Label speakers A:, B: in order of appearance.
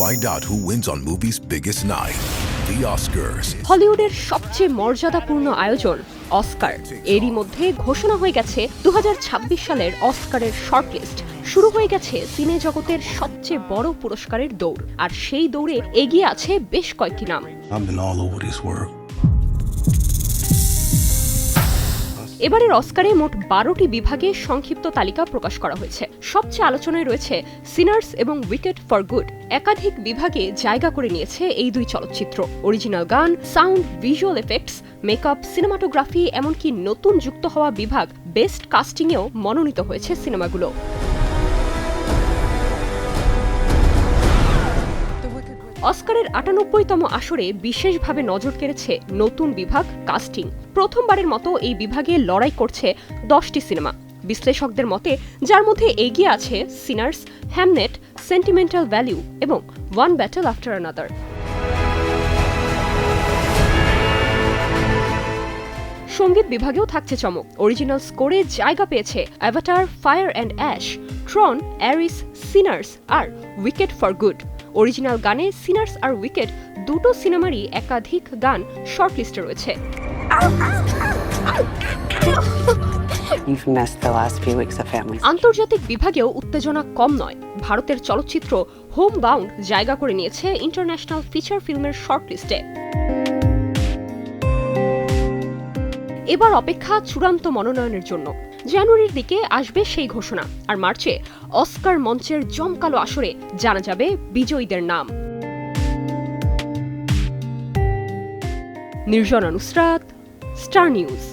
A: Find out who wins on movie's biggest night, the Oscars.
B: হলিউডের সবচেয়ে মর্যাদাপূর্ণ আয়োজন অস্কার। এরই মধ্যে ঘোষণা হয়ে গেছে 2026 সালের অস্কারের শর্টলিস্ট। শুরু হয়ে গেছে সিনে জগতের সবচেয়ে বড় পুরস্কারের দৌড়, আর সেই দৌড়ে এগিয়ে আছে বেশ কয়েকটি নাম। এবারের অস্কারে মোট 12টি বিভাগে সংক্ষিপ্ত তালিকা প্রকাশ করা হয়েছে। সবচেয়ে আলোচনায় রয়েছে সিনার্স এবং উইকেট ফর গুড। একাধিক বিভাগে জায়গা করে নিয়েছে এই দুই চলচ্চিত্র। অরিজিনাল গান, sound, visual effects, makeup, cinematography, এমনকি নতুন যুক্ত হওয়া বিভাগ বেস্ট কাস্টিংয়েও মনোনীত হয়েছে সিনেমাগুলো। অস্কারের 98তম আসরে বিশেষভাবে নজর কেড়েছে নতুন বিভাগ কাস্টিং। প্রথমবারের মতো এই বিভাগে লড়াই করছে 10টি সিনেমা। বিশ্লেষকদের মতে যার মধ্যে এগিয়ে আছে সিনার্স, হ্যামনেট, সেন্টিমেন্টাল ভ্যালিউ এবং ওয়ান ব্যাটল আফটার অ্যানাদার। সঙ্গীত বিভাগেও থাকছে চমক। অরিজিনাল স্কোরে জায়গা পেয়েছে Avatar, fire and ash, Tron, Ares, Sinners আর উইকেট ফর গুড। অরিজিনাল গানে সিনার্স আর উইকেট দুটো সিনেমারই একাধিক গান শর্টলিস্টে রয়েছে। আন্তর্জাতিক বিভাগেও উত্তেজনা কম নয়। ভারতের চলচ্চিত্র হোম বাউন্ড জায়গা করে নিয়েছে ইন্টারন্যাশনাল ফিচার ফিল্মের শর্টলিস্টে। এবার অপেক্ষা চূড়ান্ত মনোনয়নের জন্য। জানুয়ারির দিকে আসবে সেই ঘোষণা, আর মার্চে অস্কার মঞ্চের জমকালো আসরে জানা যাবে বিজয়ীদের নাম। Nirjona Nusrat, star news.